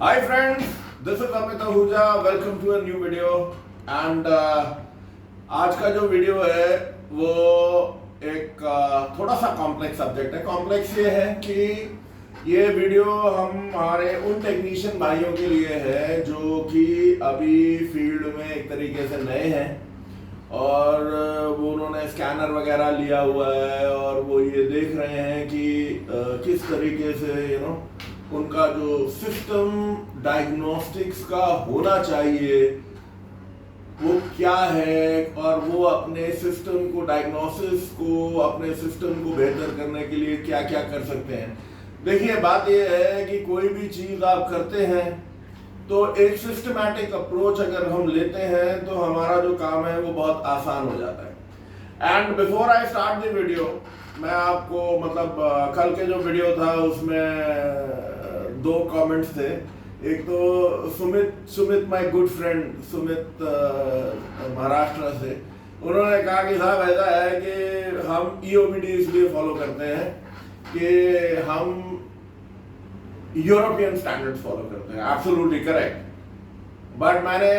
Hi friends, this is Amit Ahuja. Welcome to a new video. And आज का जो video है वो एक थोड़ा सा कॉम्प्लेक्स सब्जेक्ट है। कॉम्प्लेक्स ये है कि ये वीडियो हमारे उन टेक्नीशियन भाइयों के लिए है जो कि अभी फील्ड में एक तरीके से नए हैं और वो उन्होंने स्कैनर वगैरह लिया हुआ है और वो ये देख रहे हैं कि किस तरीके से उनका जो सिस्टम डायग्नोस्टिक्स का होना चाहिए वो क्या है और वो अपने सिस्टम को डायग्नोसिस को अपने सिस्टम को बेहतर करने के लिए क्या क्या कर सकते हैं। देखिए, बात ये है कि कोई भी चीज़ आप करते हैं तो एक सिस्टमैटिक अप्रोच अगर हम लेते हैं तो हमारा जो काम है वो बहुत आसान हो जाता है। And before I start the video, मैं आपको कल के जो वीडियो था उसमें दो कमेंट्स थे। एक तो Sumit my good friend Sumit Maharashtra से, उन्होंने कहा कि साहब ऐसा है कि हम ईओबीडी इसलिए फॉलो करते हैं कि हम यूरोपियन स्टैंडर्ड्स फॉलो करते हैं। Absolutely correct. बट मैंने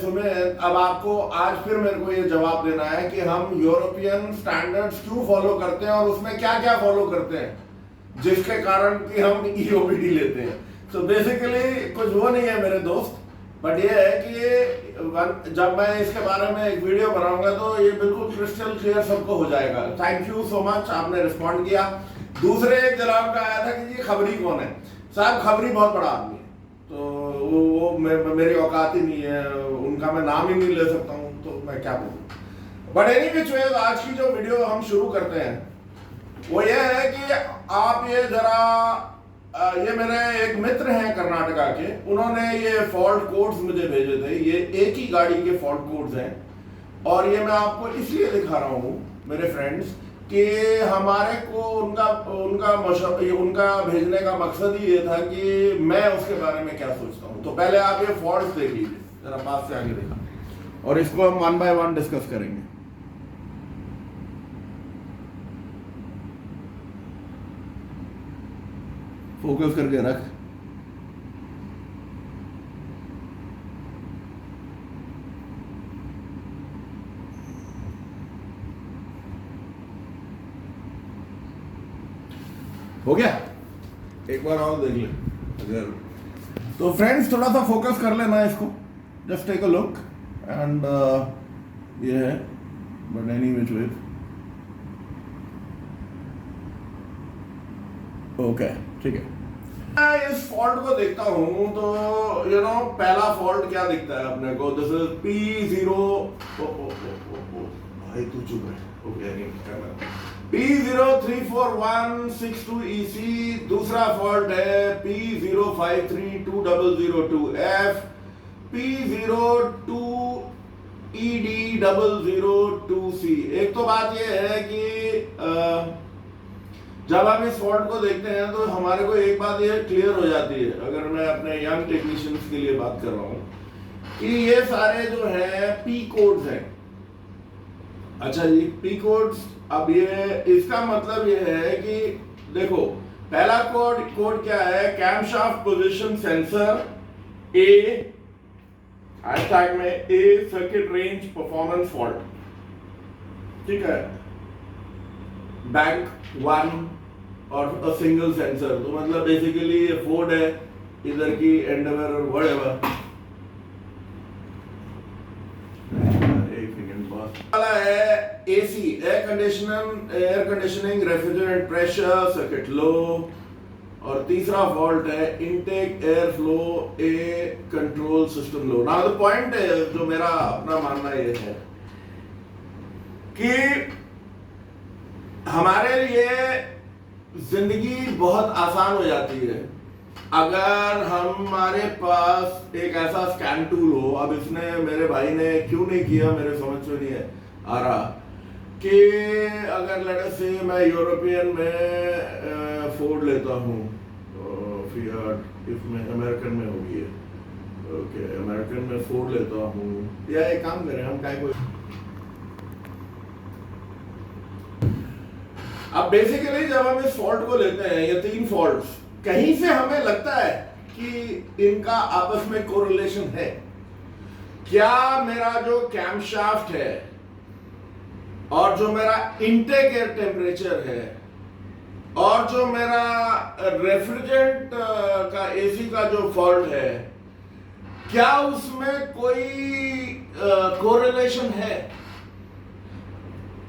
सुमित, अब आपको आज फिर मेरे को ये जवाब देना है कि हम यूरोपियन स्टैंडर्ड्स क्यों फॉलो करते हैं और उसमें क्या क्या फॉलो करते हैं जिसके कारण कि हम ईओबीडी लेते हैं। तो बेसिकली कुछ वो नहीं है मेरे दोस्त, बट ये है कि जब मैं इसके बारे में एक वीडियो बनाऊंगा तो ये बिल्कुल क्रिस्टल क्लियर सबको हो जाएगा। थैंक यू सो मच, आपने रिस्पॉन्ड किया। दूसरे एक जवाब का आया था कि ये खबरी कौन है। साहब, खबरी बहुत बड़ा आदमी है, तो वो मेरी औकात ही नहीं है, उनका मैं नाम ही नहीं ले सकता हूँ, तो मैं क्या बोलूँ। बट एनी विच वे, आज की जो वीडियो हम शुरू करते हैं वो ये है कि आप ये जरा ये मेरे एक मित्र हैं कर्नाटका के, उन्होंने ये फॉल्ट कोड्स मुझे भेजे थे। ये एक ही गाड़ी के फॉल्ट कोड्स हैं और ये मैं आपको इसलिए दिखा रहा हूँ मेरे फ्रेंड्स कि हमारे को उनका भेजने का मकसद ही ये था कि मैं उसके बारे में क्या सोचता हूँ। तो पहले आप ये फॉल्ट्स देख लीजिए, जरा पास से आगे देखा, और इसको हम वन बाय वन डिस्कस करेंगे। फोकस करके रख। हो गया, एक बार और देख ले अगर तो। फ्रेंड्स, थोड़ा सा फोकस कर लेना इसको, just take a look and ये है, but any which way okay, ठीक है। मैं इस फॉल्ट को देखता हूं तो पहला फॉल्ट क्या दिखता है अपने को। दिस इज P0, भाई तू चुप है, ओके, P034162EC। दूसरा फॉल्ट है P05320002F, P02ED002C। एक तो बात ये है कि जब हम इस फॉल्ट को देखते हैं तो हमारे को एक बात ये क्लियर हो जाती है, अगर मैं अपने यंग टेक्नीशियंस के लिए बात कर रहा हूं, कि ये सारे जो है पी कोड्स हैं। अच्छा जी, पी कोड्स। अब ये इसका मतलब ये है कि देखो, पहला कोड क्या है, कैमशाफ्ट पोजीशन सेंसर ए, हैशटैग में ए सर्किट रेंज परफॉर्मेंस फॉल्ट, ठीक है, बैंक 1 और अ सिंगल सेंसर। तो मतलब बेसिकली ये फोर्ड है, इधर की एंडेवर और व्हाटएवर। एक सेकंड पास वाला है AC, air conditioning refrigerant pressure circuit low. और तीसरा फॉल्ट है intake air flow A control system low. Now the point है, जो मेरा अपना मानना ये है कि हमारे लिए जिंदगी बहुत आसान हो जाती है अगर हमारे पास एक ऐसा स्कैन टूल हो। अब इसने, मेरे भाई ने क्यों नहीं किया मेरे समझ में नहीं आ रहा, कि अगर लड़े से मैं यूरोपियन में फोर्ड लेता हूँ, फियाट इसमें अमेरिकन में होगी है, ओके, अमेरिकन में फोर्ड लेता हूँ, या एक काम करें हम क्या, कोई अब बेसिकली जब हम इस फॉल्ट को लेते हैं, ये तीन फॉल्ट्स, कहीं से हमें लगता है कि इनका आपस में कोरिलेशन है। क्या मेरा जो कैमशाफ्ट है और जो मेरा इनटेक एयर टेम्परेचर है और जो मेरा रेफ्रिजरेंट का एसी का जो फॉल्ट है, क्या उसमें कोई कोरिलेशन है?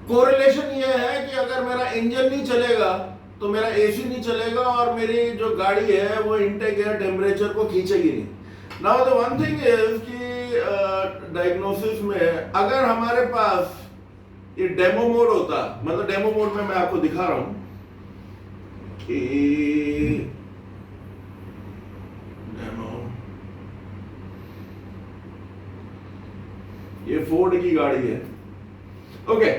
कोरिलेशन ये है कि अगर मेरा इंजन नहीं चलेगा तो मेरा एसी नहीं चलेगा और मेरी जो गाड़ी है वो इनटेक एयर टेम्परेचर को खींचेगी नहीं। Now the one thing is कि डायग्नोसिस में अगर हमारे पास ये डेमो मोड होता, मतलब डेमो मोड में मैं आपको दिखा रहा हूं कि ये फोर्ड की गाड़ी है। ओके,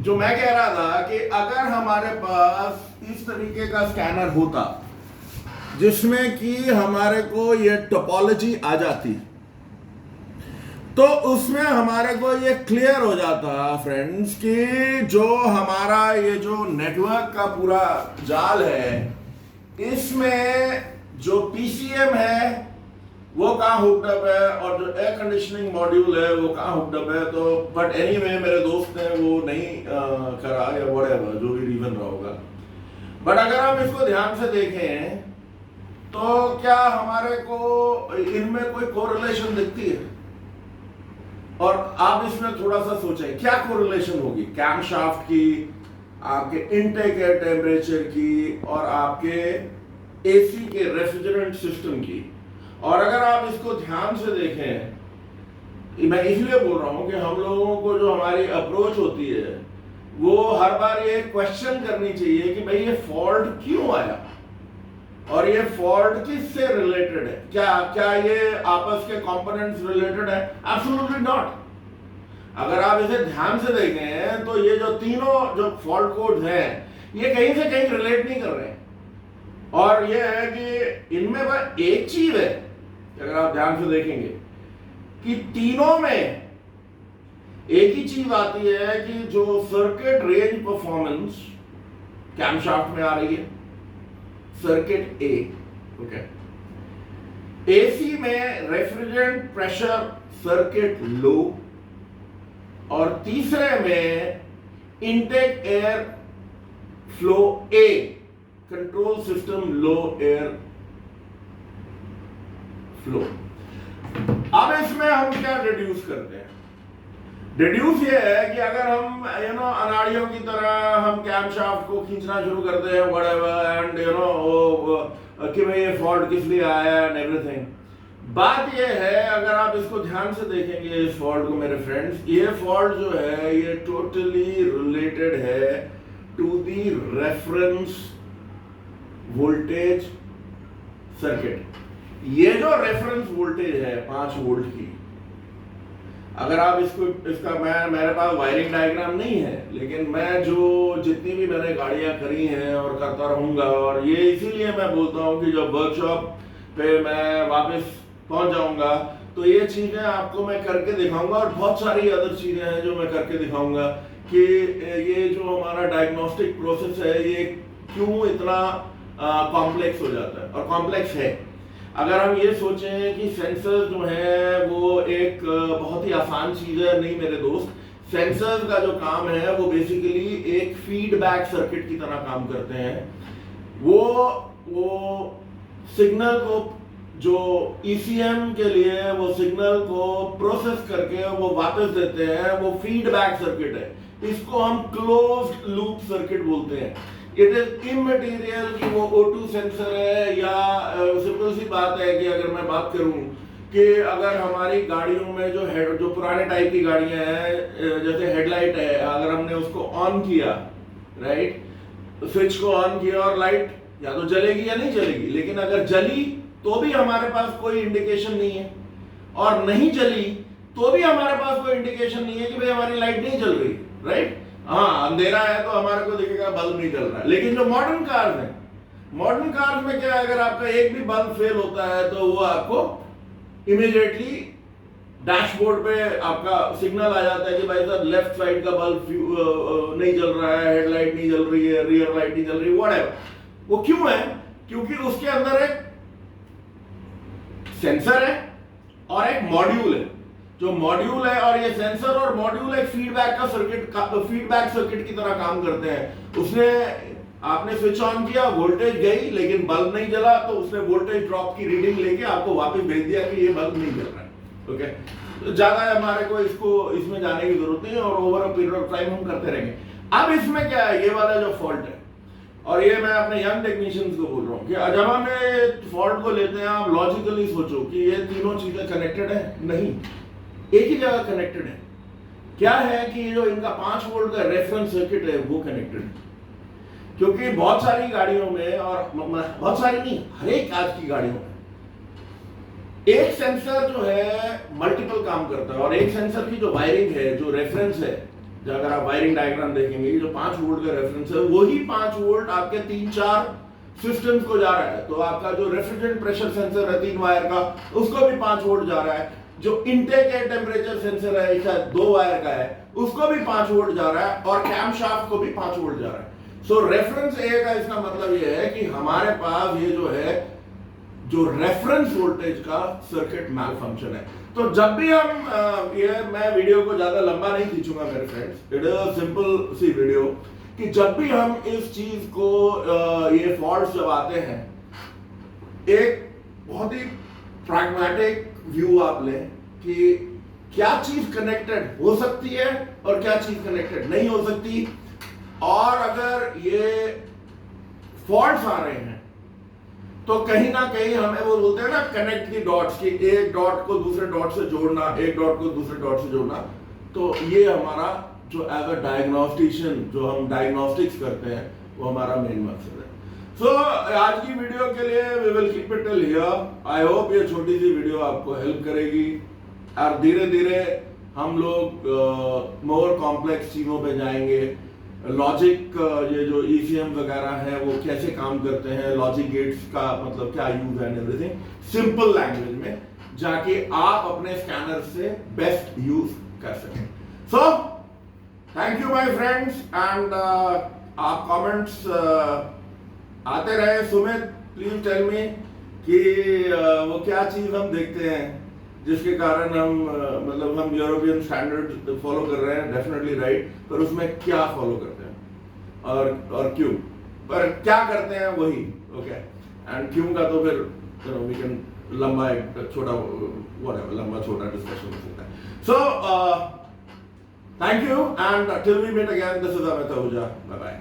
जो मैं कह रहा था कि अगर हमारे पास इस तरीके का स्कैनर होता जिसमें कि हमारे को ये टोपोलॉजी आ जाती, तो उसमें हमारे को ये क्लियर हो जाता फ्रेंड्स कि जो हमारा ये जो नेटवर्क का पूरा जाल है, इसमें जो पीसीएम है वो कहाँ हुकअप है और जो एयर कंडीशनिंग मॉड्यूल है वो कहाँ हुकअप है। तो बट एनीवे मेरे दोस्त ने वो नहीं करा या व्हाटएवर, जो भी रीजन रहा होगा। बट अगर हम इसको ध्यान से देखें तो क्या हमारे को इनमें कोई कोरिलेशन दिखती है? और आप इसमें थोड़ा सा सोचें क्या कोरिलेशन होगी कैमशाफ्ट की, आपके इनटेक एयर टेम्परेचर की और आपके एसी के रेफ्रिजरेंट सिस्टम की। और अगर आप इसको ध्यान से देखें, मैं इसलिए बोल रहा हूं कि हम लोगों को जो हमारी अप्रोच होती है वो हर बार ये क्वेश्चन करनी चाहिए कि भाई ये फॉल्ट क्यों आया और ये फॉल्ट किससे रिलेटेड है। क्या ये आपस के कंपोनेंट्स रिलेटेड है? Absolutely not. अगर आप इसे ध्यान से देखें तो ये जो तीनों जो फॉल्ट कोड्स हैं ये कहीं से कहीं रिलेट नहीं कर रहे हैं। और ये है कि इनमें बस एक चीज है, अगर आप ध्यान से देखेंगे कि तीनों में एक ही चीज आती है कि जो सर्किट रेंज परफॉर्मेंस कैमशाफ्ट में आ रही है, सर्किट ए। ओके, एसी में रेफ्रिजरेंट प्रेशर सर्किट लो और तीसरे में intake air flow A, control system low air flow. अब इसमें हम क्या डिड्यूस करते हैं? डिड्यूस ये है कि अगर हम अनाड़ियों की तरह हम कैमशाफ्ट को खींचना शुरू करते हैं व्हाटएवर एंड कि भाई ये फॉल्ट किस लिए आया एंड एवरीथिंग। बात ये है, अगर आप इसको ध्यान से देखेंगे इस फॉल्ट को मेरे फ्रेंड्स, ये फॉल्ट जो है ये टोटली रिलेटेड है to the reference voltage circuit. ये जो रेफरेंस वोल्टेज है 5 वोल्ट की, अगर आप इसका मेरे पास वायरिंग डायग्राम नहीं है, लेकिन मैं जो जितनी भी मैंने गाड़ियां करी हैं और करता रहूंगा, और ये इसीलिए मैं बोलता हूं कि जब वर्कशॉप पे मैं वापस पहुंच जाऊंगा तो ये चीजें आपको मैं करके दिखाऊंगा और बहुत सारी अदर चीजें हैं जो मैं करके दिखाऊंगा कि ये जो हमारा डायग्नोस्टिक प्रोसेस है ये क्यों इतना कॉम्प्लेक्स हो जाता है। और कॉम्प्लेक्स है, अगर हम ये सोचें कि सेंसर्स जो है वो एक बहुत ही आसान चीज है, नहीं मेरे दोस्त। सेंसर्स का जो काम है वो बेसिकली एक फीडबैक सर्किट की तरह काम करते हैं। वो सिग्नल को जो ईसीएम के लिए वो सिग्नल को प्रोसेस करके वो वापस देते हैं, वो फीडबैक सर्किट है। इसको हम क्लोज्ड लूप सर्किट बोलते हैं। इट इज इमटेरियल कि वो O2 सेंसर है या सिंपल सी बात है कि अगर मैं बात करूं कि अगर हमारी गाड़ियों में जो पुराने टाइप की गाड़ियां हैं, जैसे हेडलाइट है, अगर हमने उसको ऑन किया, राइट, स्विच को ऑन किया और लाइट या तो जलेगी या नहीं जलेगी, लेकिन अगर जली तो भी हमारे पास कोई इंडिकेशन नहीं है, और नहीं जली तो भी हमारे पास कोई इंडिकेशन नहीं है कि भाई हमारी लाइट नहीं जल रही, राइट। हाँ, अंधेरा है तो हमारे को दिखेगा बल्ब नहीं जल रहा है। लेकिन जो मॉडर्न कार्स हैं, मॉडर्न कार्स में क्या है, अगर आपका एक भी बल्ब फेल होता है तो वो आपको इमीडिएटली डैशबोर्ड पे आपका सिग्नल आ जाता है कि भाई साहब लेफ्ट साइड का बल्ब नहीं जल रहा है, हेडलाइट नहीं जल रही है, रियर लाइट नहीं जल रही है, व्हाटएवर। वो क्यों है? क्योंकि उसके अंदर एक सेंसर है और एक मॉड्यूल है। जो मॉड्यूल है और ये सेंसर और मॉड्यूल एक फीडबैक सर्किट की तरह काम करते हैं। उसने आपने स्विच ऑन किया, वोल्टेज गई लेकिन बल्ब नहीं जला, तो उसने वोल्टेज ड्रॉप की रीडिंग लेके आपको वापस भेज दिया कि ये बल्ब नहीं जल रहा है। ओके, तो ज्यादा हमारे को इसमें जाने की जरूरत नहीं है और over a period of time हम करते रहेंगे। अब इसमें क्या है, ये वाला जो फॉल्ट है, और ये मैं अपने यंग टेक्नीशियंस को बोल रहा हूँ कि जब हम फॉल्ट को लेते हैं, आप लॉजिकली सोचो कि ये तीनों चीजें कनेक्टेड है, नहीं, एक ही जगह कनेक्टेड है। क्या है कि जो इनका 5 वोल्ट का रेफरेंस सर्किट है वो कनेक्टेड है, क्योंकि बहुत सारी गाड़ियों में, और बहुत सारी नहीं, हर एक आज की गाड़ियों में एक सेंसर जो है मल्टीपल काम करता है, और एक सेंसर की जो वायरिंग है, जो रेफरेंस है, जो अगर आप वायरिंग डायग्राम देखेंगे, जो 5 वोल्ट का रेफरेंस है, वही 5 वोल्ट आपके 3-4 सिस्टम्स को जा रहा है। तो आपका जो रेफ्रिजरेंट प्रेशर सेंसर है 3 वायर का, उसको भी 5 वोल्ट जा रहा है। जो इनटेक एयर टेम्परेचर सेंसर है, शायद 2 वायर का है, उसको भी 5 वोल्ट जा रहा है, और कैम शाफ्ट को भी 5 वोल्ट जा रहा है। सो रेफरेंस ए का इसका मतलब ये है कि हमारे पास ये जो है, जो रेफरेंस वोल्टेज का सर्किट मैल फंक्शन है। तो जब भी हम मैं वीडियो को ज्यादा लंबा नहीं खींचूंगा मेरे फ्रेंड्स, इट इज सिंपल सी वीडियो, कि जब भी हम इस चीज को ये फॉल्ट्स जब आते हैं, एक बहुत ही प्रैग्मेटिक व्यू आप लें कि क्या चीज कनेक्टेड हो सकती है और क्या चीज कनेक्टेड नहीं हो सकती। और अगर ये फॉल्ट्स आ रहे हैं तो कहीं ना कहीं हमें वो बोलते हैं ना, कनेक्ट दी डॉट्स, की एक डॉट को दूसरे डॉट से जोड़ना, एक डॉट को दूसरे डॉट से जोड़ना। तो ये हमारा जो एज अ डायग्नोस्टिशियन जो हम डायग्नोस्टिक्स करते हैं, वो हमारा मेन मकसद है। सो आज की वीडियो के लिए we will keep it till here. I hope ये छोटी सी वीडियो आपको हेल्प करेगी, और धीरे धीरे हम लोग मोर कॉम्प्लेक्स चीजों पे जाएंगे। लॉजिक, ये जो ECM वगैरह है वो कैसे काम करते हैं, लॉजिक गेट्स का मतलब क्या यूज है, एवरीथिंग सिंपल लैंग्वेज में जाके आप अपने स्कैनर से बेस्ट यूज कर सकें। सो thank you my friends, and आप कमेंट्स आते रहे। सुमित, प्लीज टेल मी कि वो क्या चीज हम देखते हैं जिसके कारण हम मतलब हम यूरोपियन स्टैंडर्ड फॉलो कर रहे हैं, डेफिनेटली राइट, पर उसमें क्या फॉलो करते हैं और क्यों, पर क्या करते हैं वही। ओके, एंड क्यों का तो फिर वी कैन लंबा एक छोटा व्हाटएवर लंबा छोटा डिस्कशन हो सकता है। So thank you, and till we meet again, this is Amit Ahuja, bye bye.